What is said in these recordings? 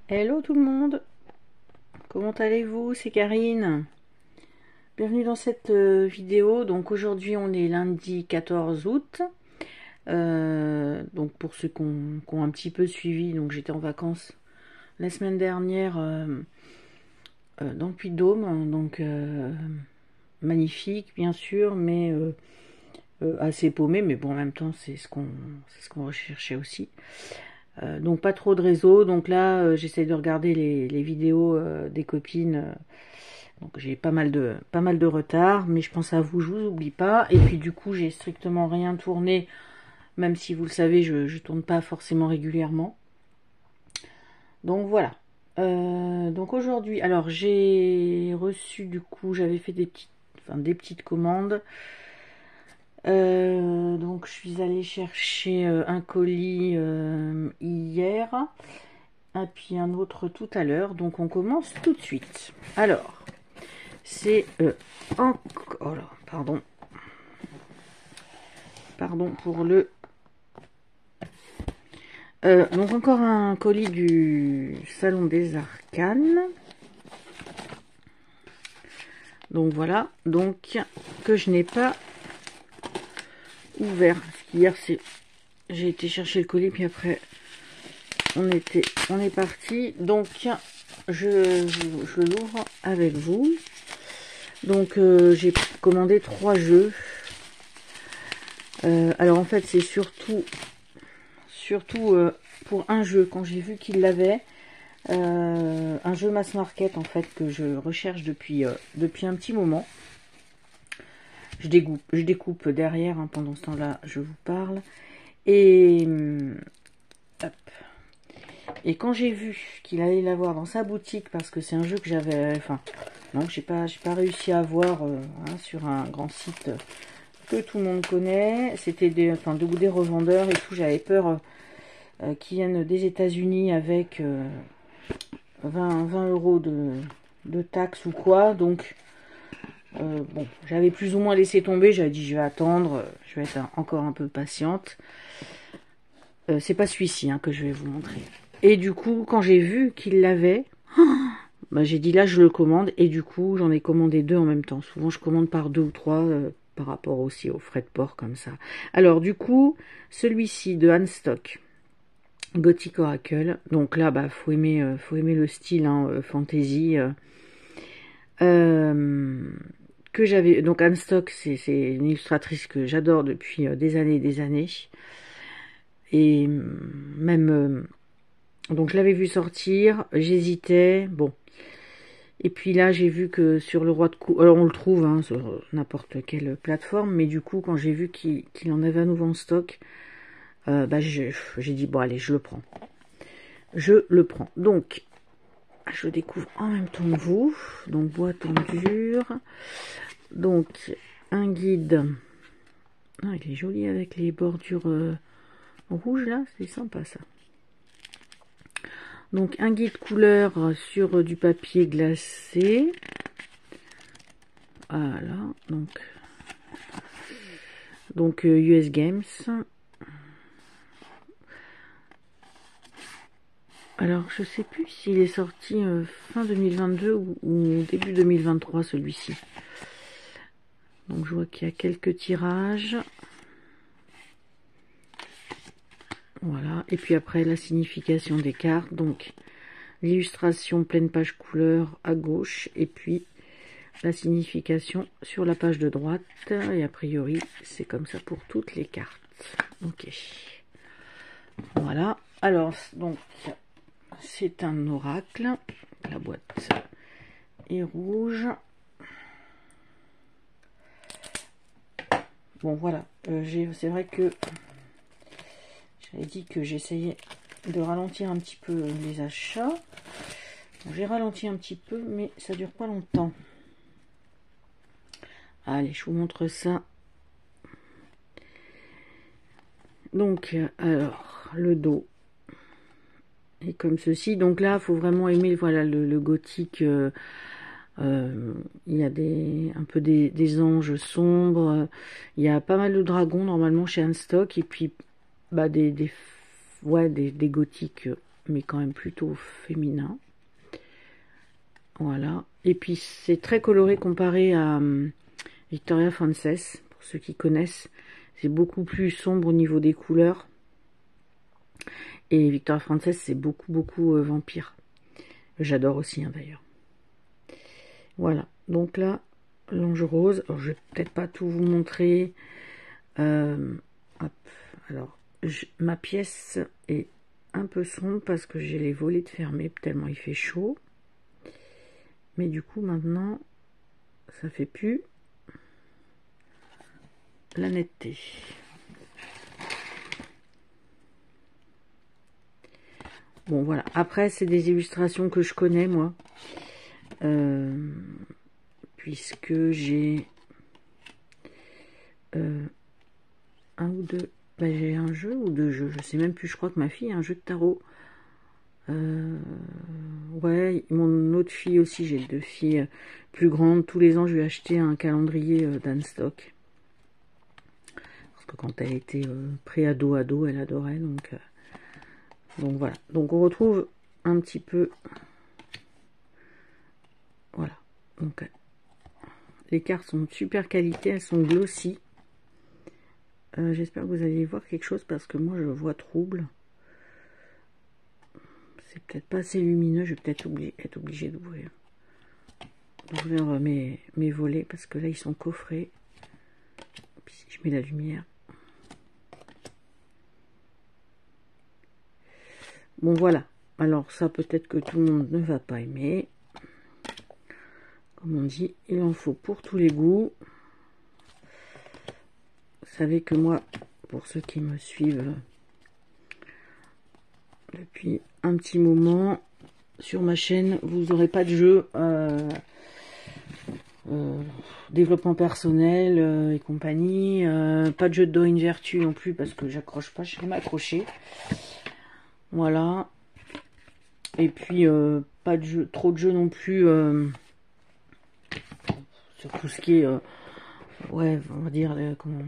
Hello tout le monde, comment allez-vous? C'est Karine. Bienvenue dans cette vidéo. Donc aujourd'hui on est lundi 14 août. Donc pour ceux qui ont un petit peu suivi, donc j'étais en vacances la semaine dernière dans le Puy-de-Dôme. Donc magnifique bien sûr, mais assez paumé, mais bon en même temps c'est ce qu'on recherchait aussi. Donc pas trop de réseau, donc là j'essaie de regarder les vidéos des copines, donc j'ai pas mal de retard, mais je pense à vous, je vous oublie pas, et puis du coup j'ai strictement rien tourné, même si vous le savez je tourne pas forcément régulièrement, donc voilà. Donc aujourd'hui, alors j'ai reçu du coup, j'avais fait des petites commandes. Donc je suis allée chercher un colis hier, et puis un autre tout à l'heure. Donc on commence tout de suite. Alors, c'est oh là, pardon pour le... donc encore un colis du Salon des Arcanes. Donc voilà, donc que je n'ai pas ouvert. Parce qu'hier j'ai été chercher le colis, puis après on est parti. Donc je l'ouvre avec vous. Donc j'ai commandé 3 jeux. Alors en fait c'est surtout pour un jeu, quand j'ai vu qu'il l'avait, un jeu mass market en fait que je recherche depuis un petit moment. Je découpe derrière, hein, pendant ce temps-là je vous parle. Et hop. Et quand j'ai vu qu'il allait l'avoir dans sa boutique, parce que c'est un jeu que j'avais, enfin non, j'ai pas réussi à avoir hein, sur un grand site que tout le monde connaît. C'était des revendeurs et tout. J'avais peur qu'ils viennent des États-Unis avec 20 euros de taxes ou quoi. Donc bon, j'avais plus ou moins laissé tomber. J'avais dit je vais attendre, je vais être encore un peu patiente. C'est pas celui-ci hein, que je vais vous montrer. Et du coup, quand j'ai vu qu'il l'avait, bah, j'ai dit là je le commande, et du coup j'en ai commandé 2 en même temps. Souvent je commande par 2 ou 3 par rapport aussi aux frais de port comme ça. Alors du coup, celui-ci de Unstock, Gothic Oracle. Donc là, bah faut aimer le style hein, fantasy. Que j'avais. Donc Unstock, c'est une illustratrice que j'adore depuis des années et des années. Et même donc je l'avais vu sortir, j'hésitais, bon. Et puis là j'ai vu que sur le Roi de Coupe, alors on le trouve hein, sur n'importe quelle plateforme, mais du coup quand j'ai vu qu'il en avait à nouveau en stock, bah j'ai dit bon allez je le prends. Je le prends. Donc je découvre en même temps que vous. Donc boîte en dur. Donc un guide. Ah, il est joli avec les bordures rouges là, c'est sympa ça. Donc un guide couleur sur du papier glacé. Voilà, donc US Games. Alors je sais plus s'il est sorti fin 2022 ou début 2023 celui-ci. Donc je vois qu'il y a quelques tirages. Voilà, et puis après la signification des cartes. Donc l'illustration pleine page couleur à gauche, et puis la signification sur la page de droite. Et a priori c'est comme ça pour toutes les cartes. Ok, voilà. Alors donc c'est un oracle. La boîte est rouge. Bon voilà, c'est vrai que j'avais dit que j'essayais de ralentir un petit peu les achats. Bon, j'ai ralenti un petit peu, mais ça dure pas longtemps. Allez, je vous montre ça. Donc, alors, le dos est comme ceci. Donc là, il faut vraiment aimer voilà, le gothique. Il y a un peu des anges sombres. Il y a pas mal de dragons, normalement, chez Unstock. Et puis, bah, des gothiques mais quand même plutôt féminin. Voilà. Et puis c'est très coloré comparé à Victoria Frances, pour ceux qui connaissent. C'est beaucoup plus sombre au niveau des couleurs. Et Victoria Frances, c'est beaucoup vampire. J'adore aussi, hein, d'ailleurs. Voilà. Donc là, l'ange rose. Alors, je vais peut-être pas tout vous montrer. Hop. Alors, ma pièce est un peu sombre parce que j'ai les volets de fermés tellement il fait chaud. Mais du coup, maintenant, ça fait plus la netteté. Bon, voilà. Après, c'est des illustrations que je connais, moi. Puisque j'ai un ou deux... Ben, j'ai un jeu ou deux jeux. Je sais même plus. Je crois que ma fille a un jeu de tarot. Ouais, mon autre fille aussi. J'ai deux filles plus grandes. Tous les ans, je lui ai acheté un calendrier d'Anne Stock. Parce que quand elle était pré-ado, elle adorait. Donc voilà. Donc on retrouve un petit peu... Voilà. Donc les cartes sont de super qualité. Elles sont glossy. J'espère que vous allez voir quelque chose parce que moi je vois trouble. C'est peut-être pas assez lumineux. Je vais peut-être être obligée d'ouvrir mes volets parce que là ils sont coffrés. Puis si je mets la lumière. Bon voilà. Alors ça peut-être que tout le monde ne va pas aimer. Comme on dit, il en faut pour tous les goûts. Vous savez que moi, pour ceux qui me suivent depuis un petit moment, sur ma chaîne, vous n'aurez pas de jeu développement personnel et compagnie. Pas de jeu de Do Invertu non plus, parce que j'accroche pas, je vais m'accrocher. Voilà. Et puis, pas de jeu, trop de jeux non plus sur tout ce qui est... ouais, on va dire... comment...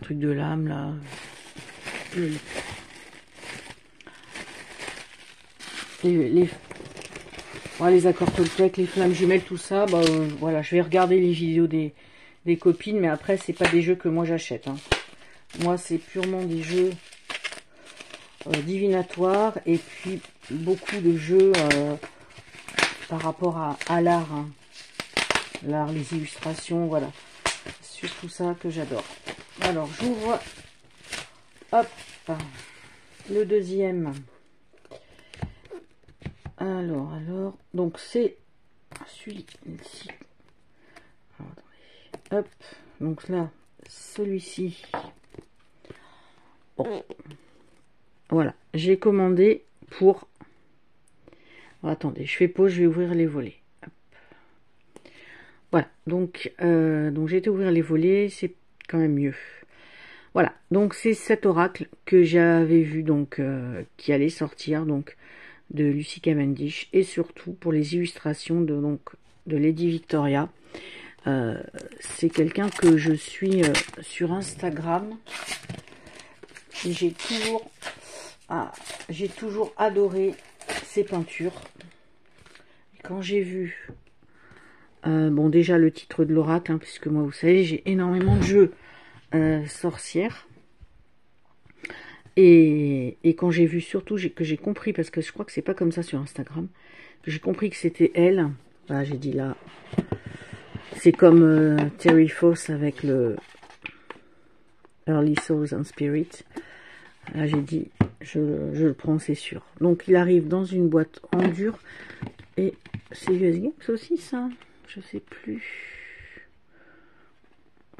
truc de l'âme là. Les accords Toltec, les flammes jumelles, tout ça. Bah, voilà, je vais regarder les vidéos des copines, mais après c'est pas des jeux que moi j'achète. Hein. Moi c'est purement des jeux divinatoires et puis beaucoup de jeux par rapport à l'art. Hein. L'art, les illustrations, voilà. C'est surtout ça que j'adore. Alors j'ouvre, hop, le deuxième. Alors, donc c'est celui-ci. Hop, donc là, celui-ci. Bon. Voilà, j'ai commandé pour... Oh, attendez, je fais pause, je vais ouvrir les volets. Hop. Voilà, donc j'ai été ouvrir les volets, c'est quand même mieux. Voilà, donc c'est cet oracle que j'avais vu, donc qui allait sortir, donc de Lucy Cavendish, et surtout pour les illustrations de Lady Victoria. C'est quelqu'un que je suis sur Instagram. J'ai toujours adoré ses peintures. Et quand j'ai vu, bon déjà le titre de l'oracle, hein, puisque moi vous savez j'ai énormément de jeux sorcières. Et quand j'ai vu surtout que j'ai compris, parce que je crois que c'est pas comme ça sur Instagram, que j'ai compris que c'était elle, bah, j'ai dit là, c'est comme Terry Foss avec le Early Souls and Spirit. Là j'ai dit, je le prends, c'est sûr. Donc il arrive dans une boîte en dur, et c'est US Games aussi ça, je sais plus.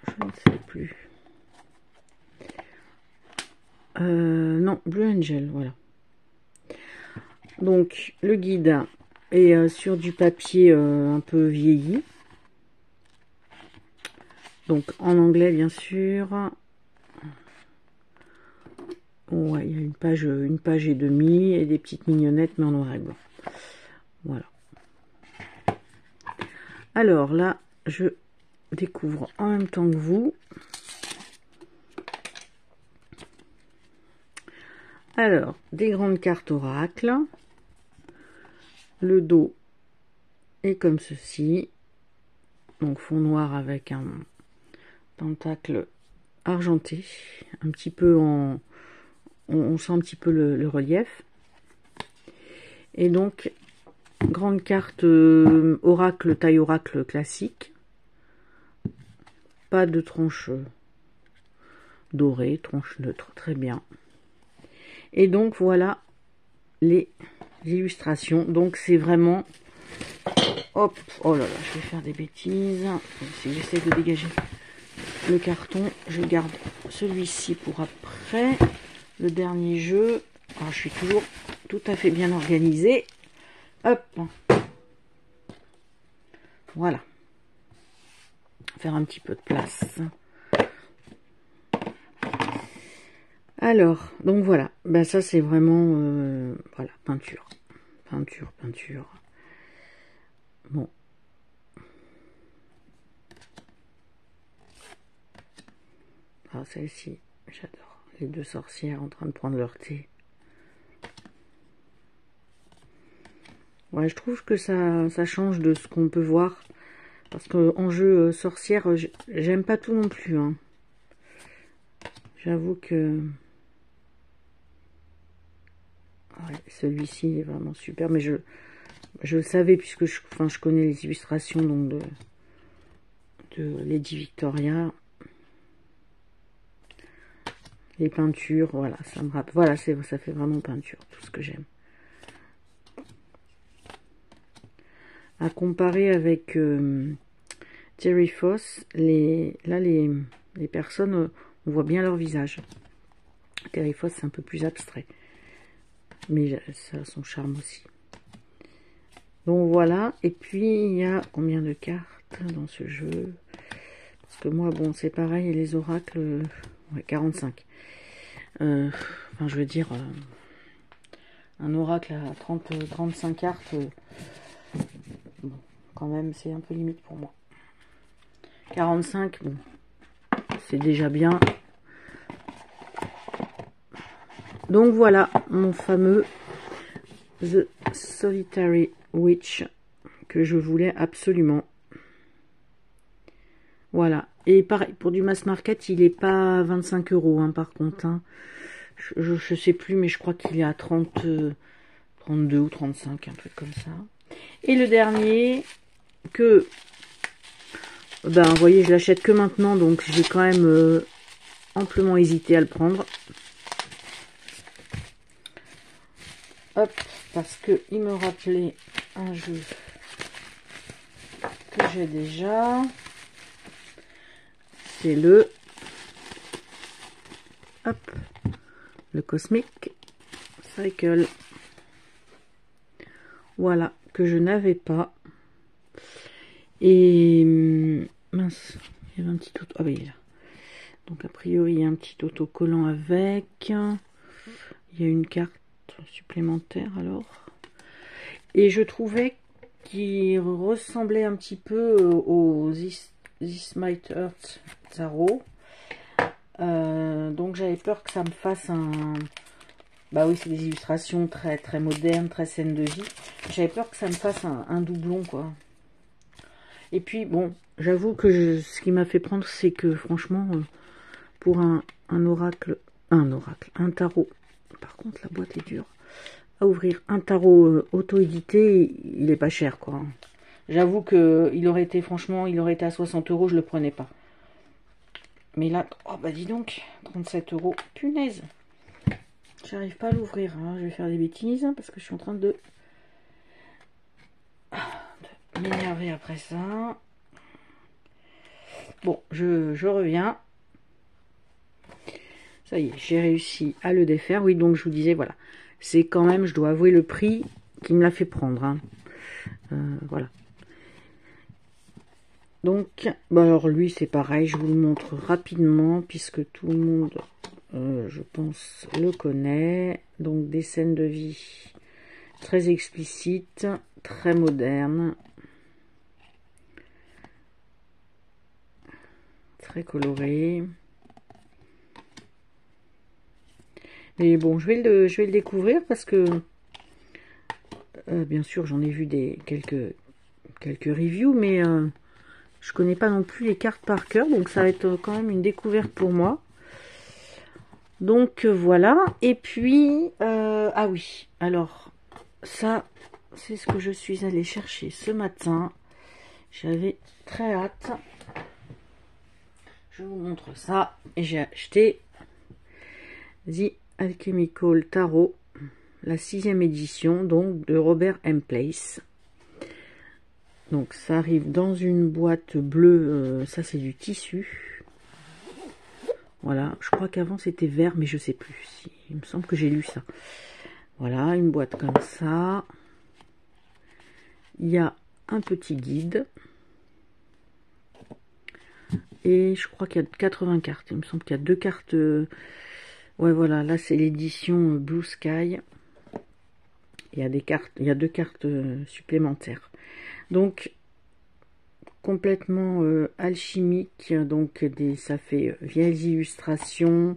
Je ne sais plus. Non, Blue Angel, voilà. Donc, le guide est sur du papier un peu vieilli. Donc, en anglais, bien sûr. Ouais, il y a une page et demie et des petites mignonnettes, mais en noir et blanc. Voilà. Alors, là, je découvre en même temps que vous. Alors, des grandes cartes oracle. Le dos est comme ceci. Donc fond noir avec un pentacle argenté. Un petit peu en... On sent un petit peu le relief. Et donc, grande carte oracle, taille oracle classique. Pas de tranche dorée, tranche neutre, très bien. Et donc, voilà les illustrations. Donc, c'est vraiment... Hop, oh là là, je vais faire des bêtises. Si j'essaie de dégager le carton, je garde celui-ci pour après. Le dernier jeu. Alors, je suis toujours tout à fait bien organisée. Hop. Voilà. Faire un petit peu de place. Alors, donc voilà. Ben ça, c'est vraiment... voilà, peinture. Peinture, peinture. Bon. Ah, celle-ci, j'adore. Les deux sorcières en train de prendre leur thé. Ouais, je trouve que ça change de ce qu'on peut voir. Parce que en jeu sorcière, j'aime pas tout non plus. Hein. J'avoue que... Ouais, celui-ci est vraiment super. Mais je le savais puisque je connais les illustrations donc de Lady Victoria. Les peintures, voilà, ça me rappelle. Voilà, ça fait vraiment peinture, tout ce que j'aime. À comparer avec Terry Foss, les personnes, on voit bien leur visage. Terry Foss, c'est un peu plus abstrait. Mais ça a son charme aussi. Donc voilà, et puis il y a combien de cartes dans ce jeu? Parce que moi, bon, c'est pareil, les oracles, ouais, 45. Enfin, je veux dire, un oracle à 35 cartes, bon, quand même, c'est un peu limite pour moi. 45, bon, c'est déjà bien. Donc voilà, mon fameux The Solitary Witch, que je voulais absolument. Voilà, et pareil, pour du mass market, il n'est pas à 25 €, hein, par contre. Hein. Je sais plus, mais je crois qu'il est à 32 ou 35, un truc comme ça. Et le dernier, que, ben, vous voyez, je l'achète que maintenant, donc j'ai quand même amplement hésité à le prendre. Hop, parce que il me rappelait un jeu que j'ai déjà. C'est le... Hop, le Cosmic Cycle. Voilà, que je n'avais pas. Et mince, il y avait un petit auto. Ah oui, là. Donc a priori, il y a un petit autocollant avec. Il y a une carte supplémentaire alors. Et je trouvais qu'il ressemblait un petit peu aux This Might Hurt Tarot. Donc j'avais peur que ça me fasse un... Bah oui, c'est des illustrations très très modernes, très scène de vie. J'avais peur que ça me fasse un doublon, quoi. Et puis, bon, j'avoue que ce qui m'a fait prendre, c'est que, franchement, pour un tarot, par contre, la boîte est dure, à ouvrir, un tarot auto-édité, il est pas cher, quoi. J'avoue que il aurait été, franchement, il aurait été à 60 €, je le prenais pas. Mais là, oh bah dis donc, 37 €, punaise. J'arrive pas à l'ouvrir, hein. Je vais faire des bêtises, parce que je suis en train de m'énerver après ça. Bon, je reviens. Ça y est, j'ai réussi à le défaire. Oui, donc je vous disais, voilà. C'est quand même, je dois avouer, le prix qui me l'a fait prendre. Hein. Voilà. Donc, bon alors lui, c'est pareil. Je vous le montre rapidement, puisque tout le monde, je pense, le connaît. Donc, des scènes de vie très explicites, très modernes. Très colorées. Mais bon, je vais le découvrir parce que, bien sûr, j'en ai vu quelques reviews, mais je connais pas non plus les cartes par cœur, donc ça va être quand même une découverte pour moi. Donc voilà, et puis, ah oui, alors, ça, c'est ce que je suis allée chercher ce matin. J'avais très hâte. Je vous montre ça. Et j'ai acheté The Alchemical Tarot, la 6e édition, donc de Robert M. Place. Donc ça arrive dans une boîte bleue, ça c'est du tissu. Voilà, je crois qu'avant c'était vert, mais je sais plus. Il me semble que j'ai lu ça. Voilà, une boîte comme ça. Il y a un petit guide. Et je crois qu'il y a 80 cartes. Il me semble qu'il y a 2 cartes. Ouais, voilà, là c'est l'édition Blue Sky. Il y a des cartes, il y a 2 cartes supplémentaires. Donc complètement alchimique. Donc ça fait vieilles illustrations.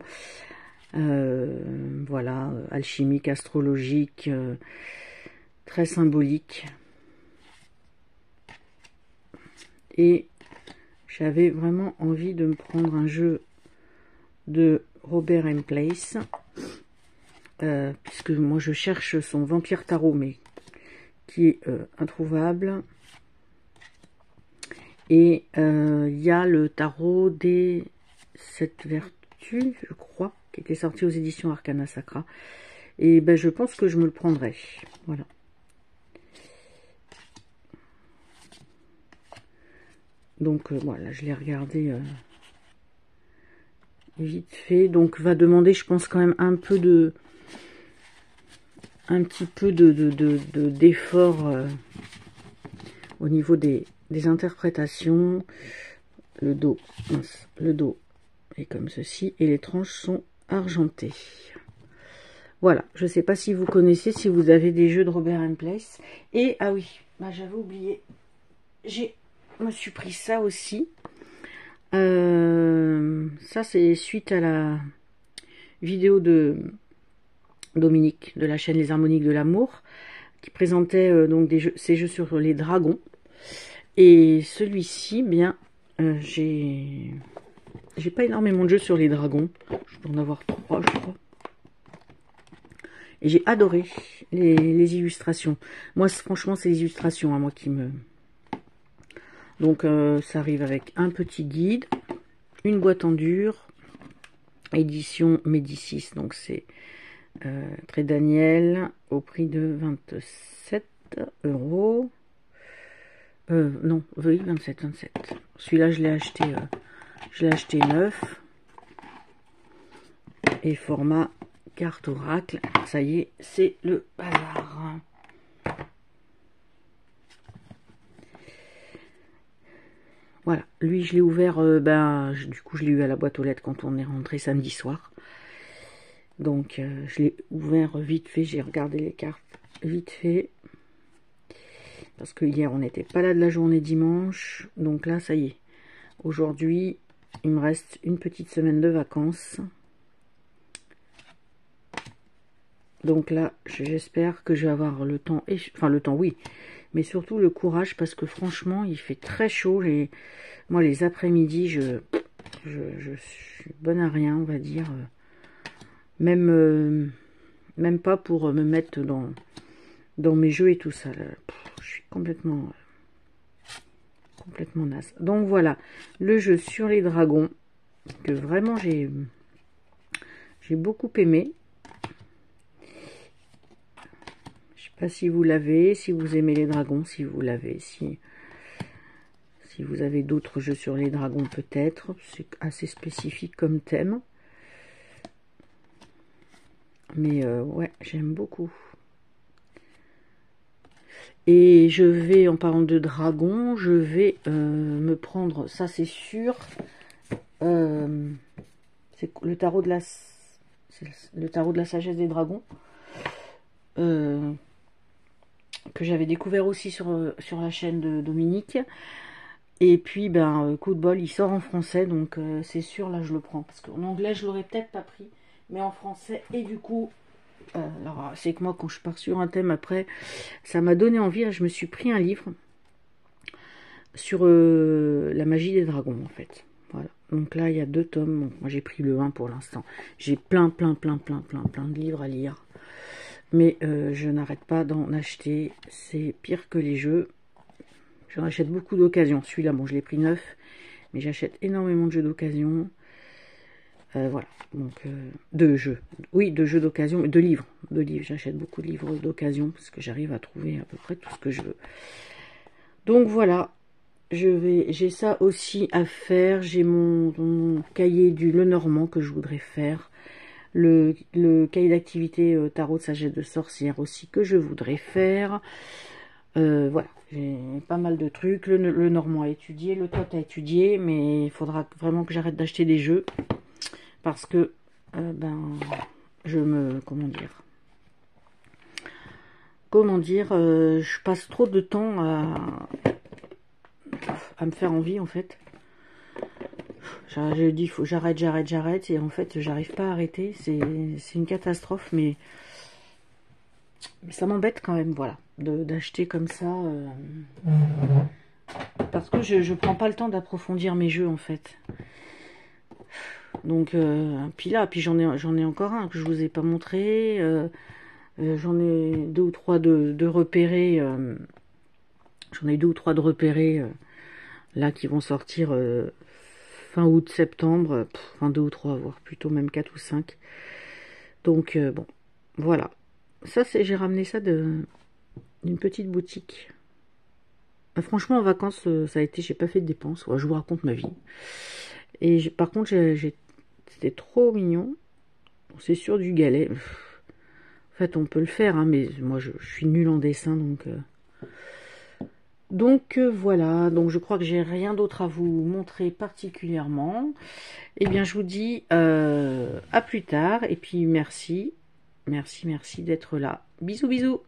Voilà, alchimique, astrologique, très symbolique. Et j'avais vraiment envie de me prendre un jeu de Robert M. Place, puisque moi je cherche son Vampire Tarot, mais qui est introuvable. Et il y a le tarot des 7 vertus, je crois, qui était sorti aux éditions Arcana Sacra. Et ben je pense que je me le prendrai. Voilà. Donc voilà, je l'ai regardé vite fait. Donc va demander, je pense quand même un petit peu d'effort au niveau des interprétations. Le dos, mince, le dos est comme ceci et les tranches sont argentées. Voilà, je ne sais pas si vous connaissez, si vous avez des jeux de Robert M. Place. Et ah oui, bah, j'avais oublié, me suis pris ça aussi. Ça c'est suite à la vidéo de Dominique de la chaîne Les Harmoniques de l'amour, qui présentait donc ces jeux sur les dragons. Et celui-ci, bien, j'ai pas énormément de jeux sur les dragons. Je peux en avoir 3, je crois. Et j'ai adoré les illustrations. Moi, franchement, c'est les illustrations, moi, qui me... Donc, ça arrive avec un petit guide, une boîte en dur, édition Médicis. Donc, c'est Très Daniel, au prix de 27 €. Non, oui, 27. Celui-là, je l'ai acheté neuf. Et format carte oracle. Ça y est, c'est le bazar. Voilà, lui, je l'ai ouvert, du coup, je l'ai eu à la boîte aux lettres quand on est rentré samedi soir. Donc, je l'ai ouvert vite fait, j'ai regardé les cartes vite fait. Parce que hier, on n'était pas là de la journée dimanche. Donc là, ça y est. Aujourd'hui, il me reste une petite semaine de vacances. Donc là, j'espère que je vais avoir le temps. Enfin, le temps, oui. Mais surtout le courage, parce que franchement, il fait très chaud. Moi, les après-midi, je suis bonne à rien, on va dire. Même pas pour me mettre dans mes jeux et tout ça. Là. Je suis complètement naze. Donc voilà, le jeu sur les dragons, que vraiment j'ai beaucoup aimé. Je sais pas si vous l'avez, si vous aimez les dragons, si vous l'avez, si vous avez d'autres jeux sur les dragons peut-être. C'est assez spécifique comme thème. Mais ouais, j'aime beaucoup. Et je vais, en parlant de dragon, je vais me prendre, ça c'est sûr, c'est le tarot de la sagesse des dragons, que j'avais découvert aussi sur la chaîne de Dominique. Et puis, coup de bol, il sort en français, donc c'est sûr, là je le prends. Parce qu'en anglais, je l'aurais peut-être pas pris, mais en français. Et du coup, alors c'est que moi, quand je pars sur un thème après, ça m'a donné envie. Là, je me suis pris un livre sur la magie des dragons, en fait. Voilà. Donc là, il y a 2 tomes. Donc, moi, j'ai pris le 1 pour l'instant. J'ai plein de livres à lire. Mais je n'arrête pas d'en acheter. C'est pire que les jeux. J'en achète beaucoup d'occasion. Celui-là, bon, je l'ai pris neuf. Mais j'achète énormément de jeux d'occasion. Voilà. Donc, de jeux. Oui, de jeux d'occasion, mais de livres. De livres. J'achète beaucoup de livres d'occasion parce que j'arrive à trouver à peu près tout ce que je veux. Donc, voilà. J'ai ça aussi à faire. J'ai mon cahier du Lenormand que je voudrais faire. Le cahier d'activité tarot de sagesse de sorcière aussi que je voudrais faire. Voilà, j'ai pas mal de trucs. Le Normand à étudier, le Tot à étudier, mais il faudra vraiment que j'arrête d'acheter des jeux parce que comment dire, je passe trop de temps à me faire envie en fait. J'ai dit faut j'arrête, et en fait j'arrive pas à arrêter. C'est une catastrophe, mais ça m'embête quand même, voilà, d'acheter comme ça. Parce que je prends pas le temps d'approfondir mes jeux en fait. Donc puis j'en ai encore un que je vous ai pas montré. J'en ai 2 ou 3 de repérés. J'en ai 2 ou 3 de repérés là qui vont sortir fin août, septembre. Enfin 2 ou 3, voire plutôt même 4 ou 5. Donc bon, voilà. Ça j'ai ramené ça d'une petite boutique. Franchement en vacances ça a été, j'ai pas fait de dépenses. Ouais, je vous raconte ma vie. Et par contre c'était trop mignon. C'est sur du galet. En fait on peut le faire hein, mais moi je suis nulle en dessin donc voilà, donc je crois que j'ai rien d'autre à vous montrer particulièrement. Eh bien je vous dis à plus tard et puis merci d'être là. Bisous bisous.